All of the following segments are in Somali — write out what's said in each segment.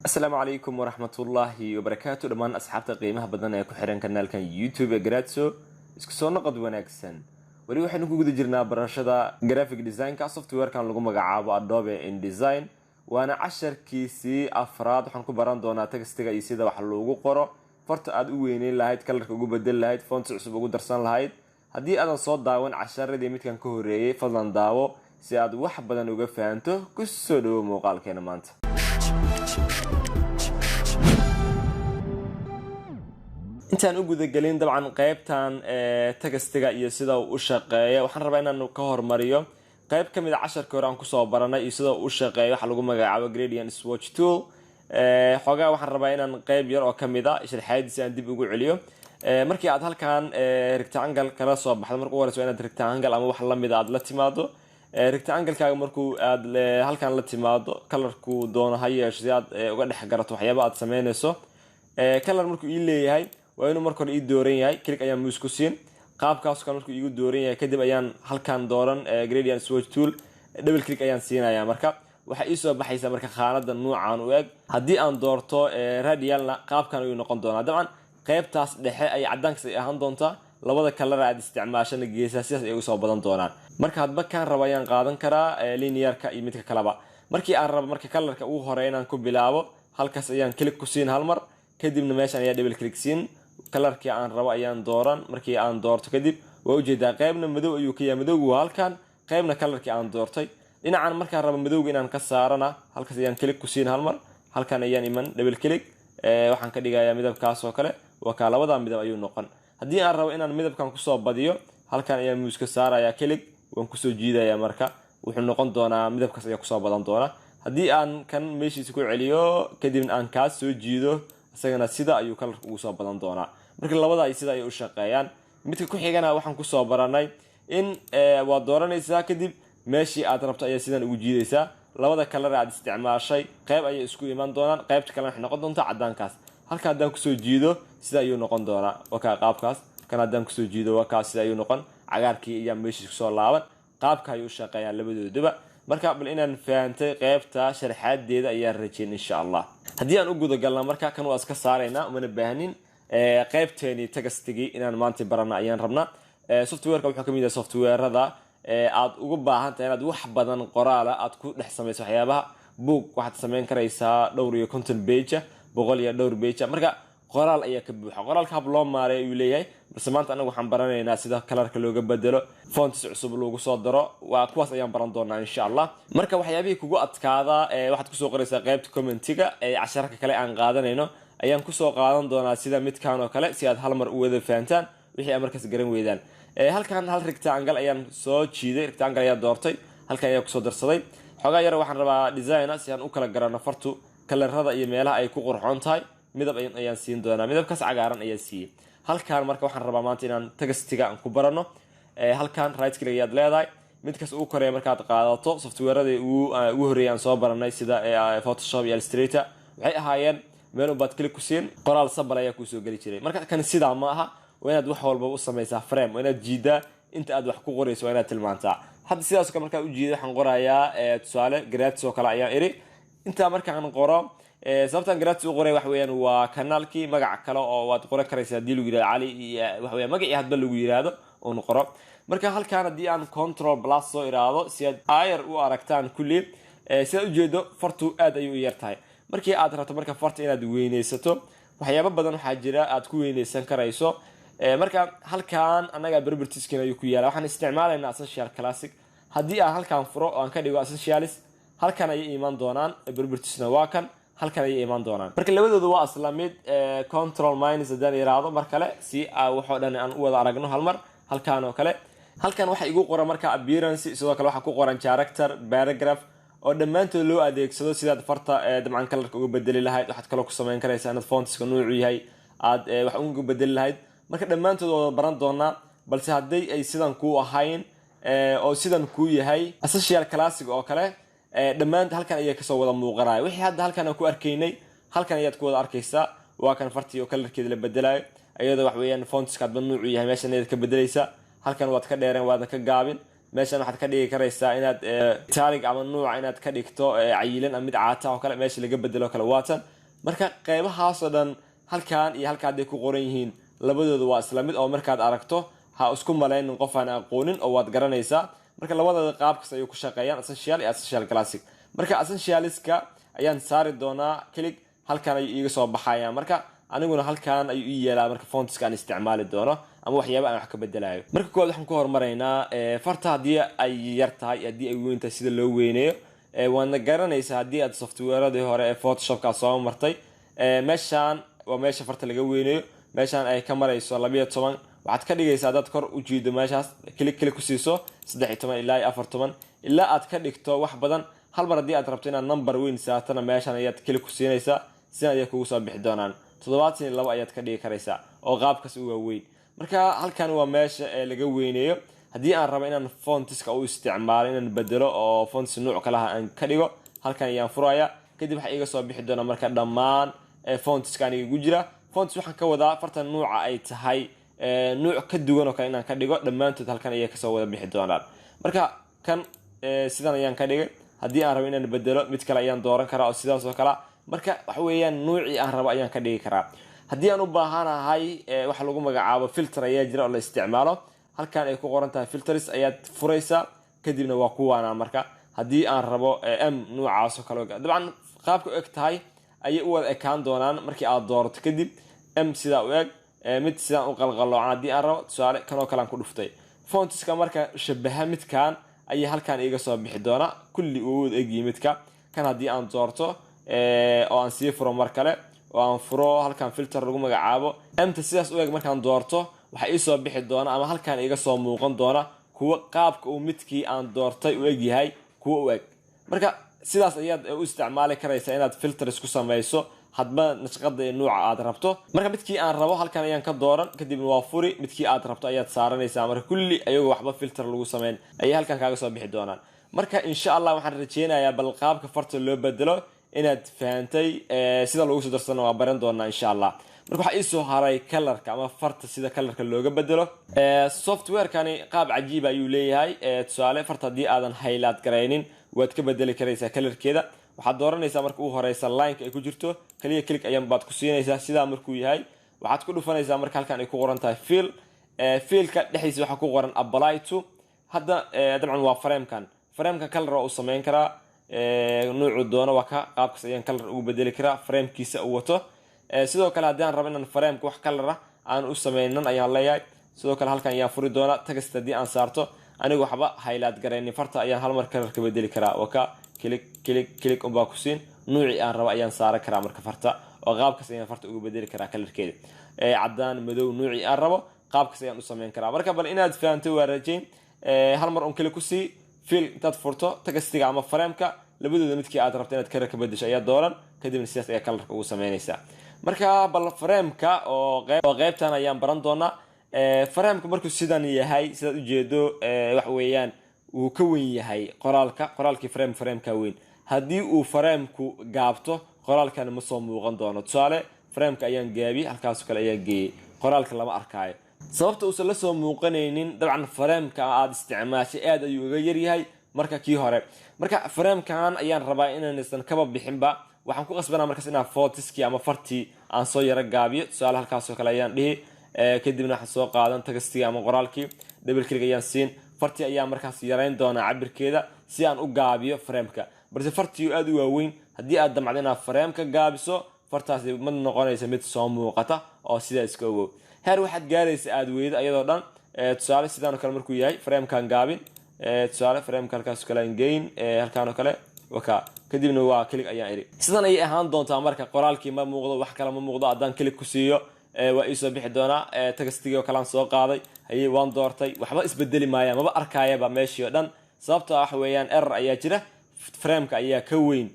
السلام عليكم ورحمة الله وبركاته. دمان أصحابتا قيمها بدنا يكون حيران كان يوتيوب جراتسو اسكسو نقد وناكسن ولي waxaan ku guda jirnaa barashada graphic design ka software kan lagu magacaabo Adobe InDesign waana casharkiisii afraad waxaan ku baran doonaa textiga iyo sida wax loogu qoro farta aad u weyneyn lahayd kalarka ugu bedel lahayd font cusub ugu darsan lahayd hadii aadan soo daawan casharadii midkan ka horeeyay fadlan daawo si aad wax badan uga fahanto ku soo dhaw muuqaalkeena maanta. intaan u guda galin dabcan qaybtan textiga iyo sida uu u shaqeeyo waxaan rabaa inaan ka hormariyo qayb kamid ah casharka hore aan ku soo baranay iyo sida uu u shaqeeyo waxa lagu magacaabo gradient swatch tool xogaa waxaan rabaa inaan qayb yar oo kamid ah sharaxaadiisa aan dib ugu celiyo markii aad halkan rectangle kala soo baxdo marka ugu horeyso inaad rectangle ama wax la mid ah aad la timaado rectangle-kaaga markuu aad halkan la timaado colorku doono ha yeesho si aad uga dhex garato waxyaabo aad sameynayso color markuu ii leeyahay waa inuu marka hore ii dooran yahay click ayaan mouse ku siin qaabkaas kan markuu iigu dooran yahay kadib ayaan halkan dooran gradient swatch tool double click ayaan siinayaa marka waxa ii soo baxaysa marka khaanada noocan u eg hadii aan doorto radialna qaabkan uu noqon doona dabcan qaybtaas dhexe ay cadaanka ay ahaan doonta labada color aad isticmaashana geesaasiyaas ay u soo badan doonaan marka hadba kan rabayaan qaadan karaa linearka iyo midka kaleba markii aan rabo marka colorka ugu horeeyaan ku bilaabo halkaas ayaan click ku siin hal mar kadibna meeshan ayaa double click siin colorkii aan rabo ayaan dooran markii aan doorto kadib waa u jeedaa qaybna madow ayuu ka yahay madowgu waa halkan qaybna colorkii aan doortay dhinacan markaan rabo madowga inaan ka saarana halkaas ayaan click ku siin hal mar halkan ayaan iman double click waxaan ka dhigayaa midabkaas oo kale waa ka labada midab ayuu noqon hadii aan rabo inaan midabkan ku soo badiyo halkan ayaan mouse ka saarayaa click waan ku soo jiidayaa marka wuxuu noqon doonaa midabkaas ayaa ku soo badan doona hadii aan kan meeshiisa ku celiyo kadibna aan ka soo jiido isagana sida ayuu colorku ugu soo badan doonaa marka labada ay sida ay u shaqeeyaan midka ku xigana waxaan ku soo baranay in waa dooranaysaa kadib meeshii aad rabto ayaa sidan ugu jiidaysaa labada color aad isticmaashay qayb ay isku iman doonaan qaybta kale waxay noqon doontaa cadaankaas halka hadaan ku soo jiido sida ayuu noqon doonaa waa qaabkaas kan hadaan ku soo jiido waa kaas sida ayuu noqon cagaarkii ayaa meeshiisa ku soo laaban qaabka ay u shaqeeyaan labadooduba marka bal inaan fahamtay qaybta sharaxaadeeda ayaa rajayn insha Allah hadii aan u guda galna marka kan waa iska saarayna uma baahanin qaybteeni textigi inaan maanta barana ayaan rabnaa software-ka wuxuu kamid yahay software-rada aad ugu baahan tahay inaad wax badan qoraala aad ku dhex samayso waxyaabaha book waxaad sameyn karaysaa dhowr iyo content page 100 iyo dhowr page marka qoraal ayaa ka buuxa qoraalka hab loo maareeyo uu leeyahay balse maanta anagu waxaan baranaynaa sida colorka looga bedelo fonts cusub loogu soo daro waa kuwaas ayaan baran doonaa insha Allah marka waxyaabihii kugu adkaada waxaad ku soo qoraysaa qaybta commentiga casharka kale aan qaadanayno ayaan ku soo qaadan doonaa sida midkaan oo kale si aad hal mar u wada fahantaan wixii aad markaas garan weydaan halkan hal rectangle ayaan soo jiiday rectangle ayaa doortay halkan ayaa ku soo darsaday xogaa yar waxaan rabaa design si aan u kala garano fartu colorada iyo meelaha ay ku qurxoon tahay midab ayaan siin doonaa midabkaas cagaaran ayaa siiyay halkan marka waxaan rabaa maanta inaan textiga aan ku barano halkan right click ayaad leedahay midkaas uu koreeyo markaad qaadato software-rada ugu horeeyaan soo baranay sida Photoshop iyo Illustrator waxay ahaayeen meel baad click ku siin qoraal sabal ayaa ku soo gali jiray marka kan sida ma aha waa inaad wax walba u samaysaa frame waa inaad jiidaa inta aad wax ku qorayso waa inaad tilmaantaa hadda sidaas ka marka u jiido waxaan qorayaa tusaale grades oo kale ayaan iri inta marka aan qoro sababtan grades u qoray wax weeyaan waa kanaalkii magac kale oo waad qoran karaysaa hadii lagu yiraahdo Ali wax weeyaan magacii hadba lagu yiraahdo oo qoro marka halkaan hadii aan control plus soo iraado si aad ayar u aragtaan kulli sida u jeedo fartu aad ayuu u yartahay markii aad rabto marka farta inaad weyneysato waxyaabo badan waxa jira aad ku weyneysan karayso marka halkaan anaga properties-kina ayuu ku yaala waxaan isticmaalaynaa essential classic hadii aan halkaan furo oo aan ka dhigo essentials halkaan ay iimaan doonaan properties-na waa kan halkaan ay iimaan doonaan marka labadoodu waa isla mid control minus hadaan yiraahdo mar kale si wax oo dhan aan u wada aragno hal mar halkaan oo kale halkaan waxa igu qoran marka appearance sidoo kale waxa ku qoran character paragraph oo dhamaantood loo adeegsado sidaad farta dabcan colorka uga bedeli lahayd waxaad kale ku sameyn karaysaa inaad fontiska noocu yahay aad wax uga bedeli lahayd marka dhamaantood wada baran doonaa balse hadii ay sidan ku ahayn oo sidan ku yahay essential classic oo kale dhamaan halkan ayaa ka soo wada muuqanaya wixii hadda halkan aan ku arkaynay halkan ayaad ku wada arkaysaa waa kan fartii oo colorkeeda la bedelayo ayada wax weeyaan fontiska aad noocu yahay meeshan ayaad ka bedelaysaa halkan waad ka dheereen waad ka gaabin meeshan waxaad ka dhigi karaysaa inaad italic ama nooc inaad ka dhigto cayilan ama mid caata oo kale meesha laga bedelo kale waatan marka qaybahaas oo dhan halkan iyo halka ay ku qoran yihiin labadooda waa isla mid oo markaad aragto ha isku malaynin qof aan aqoonin oo waad garanaysaa marka labadooda qaabkaas ay ku shaqeeyaan essential iyo essential classic marka essentialiska ayaan saari doonaa click halkan ay iga soo baxayaan marka aniguna halkan ay ii yeelaa marka fontiska aan isticmaali doono ama waxyaabo aan wax ka bedelayo marka kood waxaan ku hormaraynaa farta hadii ay yar tahay hadii ay weyn tahay sida loo weyneeyo waana garanaysaa hadii aad softwareadii hore ee Photoshop-ka soo martay meeshan waa meesha farta laga weyneeyo meeshan ay ka marayso 12 waxaad ka dhigaysaa dad kor u jiido meeshaas click ku siiso 13 ilaa 14 ilaa aad ka dhigto wax badan hal mar hadii aad rabto inaad number weyn saartana meeshan ayaad click ku siinaysaa si ay kugu soo bixi doonaan 72 ayaad ka dhigi karaysaa oo qaabkaas u weyn marka halkan waa meesha laga weyneeyo hadii aan rabo inaan fontiska u isticmaalo inaan bedelo oo fonts nooc kale aan ka dhigo halkan ayaan furaya kadib waxa iga soo bixi doona marka dhamaan fontiska aniga ugu jira fonts waxaan ka wadaa farta nooca ay tahay nooc ka duwan oo kale inaan ka dhigo dhamaantood halkan ayay ka soo wada bixi doonaan marka kan sidan ayaan ka dhigay hadii aan rabo inaan bedelo mid kale ayaan dooran karaa oo sidaas oo kale marka waxa weeyaan noocii aan rabo ayaan ka dhigi karaa hadii aan u baahanahay waxa lagu magacaabo filter ayaa jira oo la isticmaalo halkan ay ku qoran tahay filters ayaad furaysaa kadibna waa kuwaana marka hadii aan rabo m noocaas oo kale dabcan qaabka eg tahay ayay u wada ekaan doonaan markii aad doorto kadib m sida u eg mid sida u qalqaloocan hadii aan rabo tusaale kan oo kale aan ku dhuftay fontiska marka shabaha midkan ayay halkan iga soo bixi doona kulli uu eg midka kan hadii aan doorto oo aan sii furo mar kale oo aan furo halkan filter lagu magacaabo amta sidaas u eg markaan doorto waxa ii soo bixi doona ama halkan iga soo muuqan doona kuwa qaabka uu midkii aan doortay u eg yahay kuwa u eg marka sidaas ayaad u isticmaali karaysaa inaad filters ku samayso hadba nashqada ee nooca aad rabto marka midkii aan rabo halkan ayaan ka dooran kadib waa furi midkii aad rabto ayaad saaranaysaa marka kulli ayagoo waxba filter lagu sameyn ay halkan kaaga soo bixi doonaan marka insha Allah waxaan rajeynayaa bal qaabka farta loo bedelo inaad fahantay sida lagu soo darsano waa baran doonaa insha Allah marka waxa ii soo haray colorka ama farta sida colorka looga bedelo software-kani qaab cajiib ayuu leeyahay tusaale farta hadii aadan highlight gareynin waad ka bedeli karaysaa colorkeeda waxaad dooranaysaa marka uu horeysa line-ka ay ku jirto kaliya click ayaan baad ku siinaysaa sida markuu yahay waxaad ku dhufanaysaa marka halkan ay ku qoran tahay fill-ka dhexdiisa waxa ku qoran apply to hadda dabcan waa frame-ka color oo sameyn karaa noocu doono waa ka qaabkaas ayaan color ugu bedeli karaa frame-kiisa uu wato sidoo kale hadii aan rabo inaan frame-ka wax color aan u sameynan ayaan leeyahay sidoo kale halkan ayaan furi doona text hadii aan saarto anigu waxba highlight gareynin farta ayaan hal mar color ka bedeli karaa oo ka click on baa ku siin nooci aan rabo ayaan saaran karaa marka farta oo qaabkaas ayaan farta ugu bedeli karaa colorkeeda cadaan madow nooci aan rabo qaabkaas ayaan u sameyn karaa marka bal inaad fahanto waa rajayn hal mar on click ku sii fill intaad furto textiga ama frame-ka labadooda midkii aad rabto inaad color ka bedesho ayaa dooran kadibna sidaas ayaa colorka ugu sameynaysaa marka bal frame-ka oo qaybtan ayaan baran doonaa frame-ka markuu sidan yahay sidaad u jeedo wax weeyaan uu ka weyn yahay qoraalkii frame-ka weyn hadii uu frame-ku gaabto qoraalkan ma soo muuqan doono tusaale frame-ka ayaan gaabi halkaas kale ayaan geeyay qoraalka lama arkaayo sababta uu la soo muuqanaynin dabcan frame-ka aad isticmaashay aad ayuu uga yar yahay marka kii hore marka frame-kan ayaan rabaa inaan kaba bixinba waxaan ku qasbanaa markaas inaan fontiski ama fartii aan soo yara gaabiyo tusaale halkaas kale ayaan dhihi kadibna waxaan soo qaadan textiga ama qoraalkii double click ayaan siin fartii ayaa markaas yareyn doona cabirkeeda si aan u gaabiyo frame-ka balse fartii aad u waaweyn hadii aad damacdo inaad frame-ka gaabiso fartaasi ma noqonaysa mid soo muuqata oo sida iska ogow heer waxaad gaaraysaa aad weydo ayadoo dhan tusaale sidaan kale markuu yahay frame-kan gaabin tusaale frame-ka halkaas kale gain halkaan kale waka kadibna waa click ayaan iri sidan ay ahaan doontaa marka qoraalkii ma muuqdo wax kale ma muuqdo adaan click ku siiyo waa isoo bixi doona textiga kala soo qaaday ayay waan doortay waxba isbedeli maayaan maba arkaayaba meeshii oo dhan sababtoo ah weeyaan error ayaa jira frame-ka ayaa ka weyn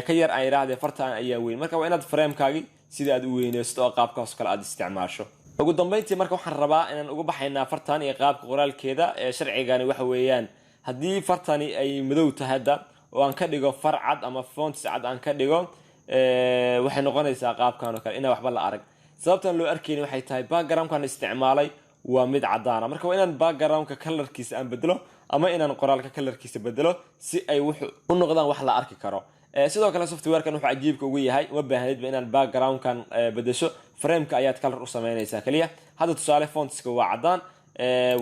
ka yar aan yiraahdee fartaan ayaa weyn marka waa inaad frame-kaagi sida aad u weyneysto oo qaabkaas kale aad isticmaasho ugu dambeyntii marka waxaan rabaa inaan uga baxaynaa fartaan iyo qaabka qoraalkeeda sharcigani waxa weeyaan hadii fartani ay madow tahay hadda oo aan ka dhigo far cad ama font cad aan ka dhigo waxay noqonaysaa qaabkan oo kale ina waxba la arag sababtan loo arkeen waxay tahay background-kan isticmaalay waa mid cadaan marka waa inaan background-ka colorkiisa aan bedelo ama inaan qoraalka colorkiisa bedelo si ay wuxuu u noqdaan wax la arki karo sidoo kale softwarekan wuxuu cajiibka ugu yahay uma baahnidba inaad backgroundkan bedesho frameka ayaad color u sameynaysaa kaliya hadda tusaale fontska waa cadaan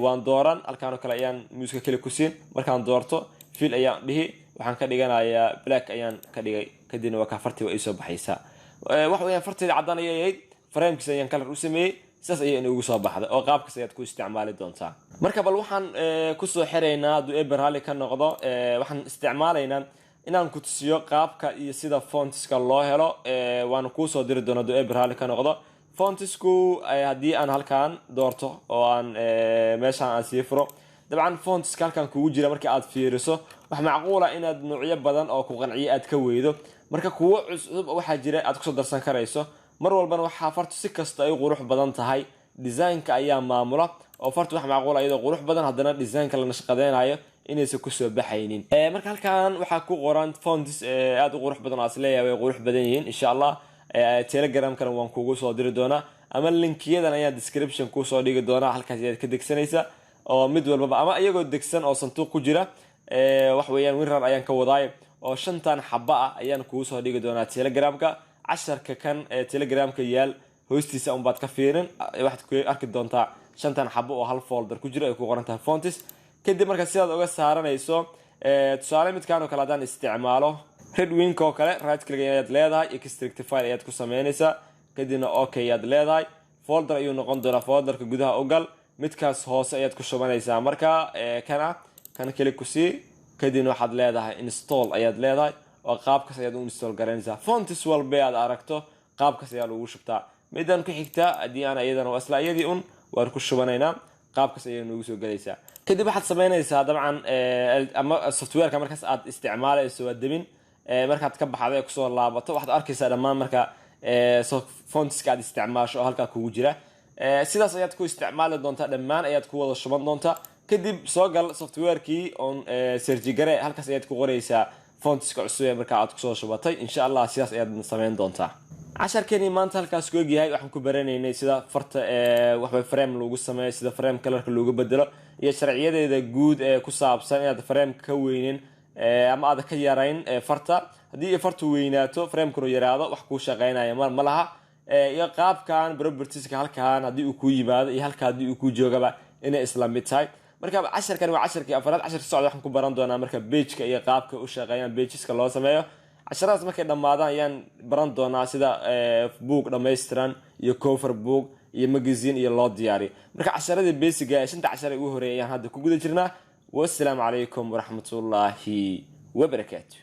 waan dooran halkaan kale ayaan muuska kale ku siin markaan doorto fill ayaan dhihi waxaan ka dhiganayaa black ayaan ka dhigay kadibna waa ka fartii way soo baxaysaa wax weeyaan fartii cadaan ayay ahayd framkiisa ayaan color u sameeyay sidaas ayay inoogu soo baxday oo qaabkaas ayaad ku isticmaali doontaa marka bal waxaan ku soo xiraynaa hadduu eber rally ka noqdo waxaan isticmaalaynaa inaan ku tusiyo qaabka iyo sida fontska loo helo waan kuu soo diri doonaa hadduu eber rally ka noqdo fontsku haddii aan halkaan doorto oo aan meeshaan aan sii furo dabcan fontska halkaan kugu jira markii aad fiiriso wax macquula inaad noocyo badan oo ku qanciyo aad ka weydo marka kuwo cusub waxaa jira aad kusoo darsan karayso mar walbana waxaa fartu si kasta ay qurux badan tahay designka ayaa maamula oo fartu wax macquula iyadoo qurux badan haddana designka la nashqadeynayo inaysan kusoo baxaynin marka halkaan waxaa ku qoran fonts aad u qurux badan oo as leeyahay way qurux badan yihiin insha allah telegramkana waan kugu soo diri doonaa ama linkiyadan ayaa description kuu soo dhigi doonaa halkaas ayaad ka degsanaysaa oo mid walbaba ama iyagoo degsan oo sanduuq ku jira wax weeyaan winrar ayaan ka wadaay oo 5 xabba ah ayaan kugu soo dhigi doonaa telegramka casharka kan telegramka yaal hoostiisa un baad ka fiirin waxaad ku arki doontaa 5 xabbo oo hal folder ku jira ay ku qoran tahay fonts kadib marka sidaad uga saaranayso tusaale midkaan oo kale hadaan isticmaalo red wing oo kale right click ayaad leedahay extract file ayaad ku sameynaysaa kadibna okay ayaad leedahay folder ayuu noqon doonaa folderka gudaha u gal midkaas hoose ayaad ku shubanaysaa marka kana click ku sii kadibna waxaad leedahay install ayaad leedahay oo qaabkaas ayaad u install garanaysaa fonts walba aad aragto qaabkaas ayaa lagu shubtaa midan ku xigta hadii aan ayadana wasla iyadii waan ku shubanaynaa qaabkaas ayaa noogu soo galaysaa kadib waxaad sameynaysaa dabcan ama softwareka markaas aad isticmaalayso waa demin markaad ka baxday ku soo laabato waxaad arkaysaa dhammaan marka fontska aad isticmaasho oo halka kugu jira sidaas ayaad ku isticmaali doontaa dhammaan ayaad ku wada shuban doontaa kadib soo gal softwarekii on search gare halkaas ayaad ku qoraysaa fontska cusub marka aad ku soo shubatay insha Allah sidaas ayaad sameyn doontaa casharkeeni maanta halkaas ku ogyahay waxaan ku baranaynay sida farta waxba frame lagu sameeyo sida frame colorka lagu bedelo iyo sharciyadeeda guud ee ku saabsan inaad frame ka weynin ama aad ka yarayn farta hadii fartu weynaato frame-ku yaraado wax ku shaqeynaya ma laha iyo qaabkan properties-ka halkaan hadii uu ku yimaado iyo halka hadii uu ku joogaba inay isla mid tahay marka casharkan waa casharkii afraad casharka socod waxaan ku baran doonaa marka page-ka iyo qaabka u shaqeeyaan pages-ka loo sameeyo casharadaas markay dhamaadaan ayaan baran doonaa sida book dhameystiran iyo cover book iyo magazine iyo loo diyaariyo marka casharadii basic-ga ee 5 cashar ugu horeeyaan hadda ku guda jirnaa والسلام عليكم ورحمة الله وبركاته.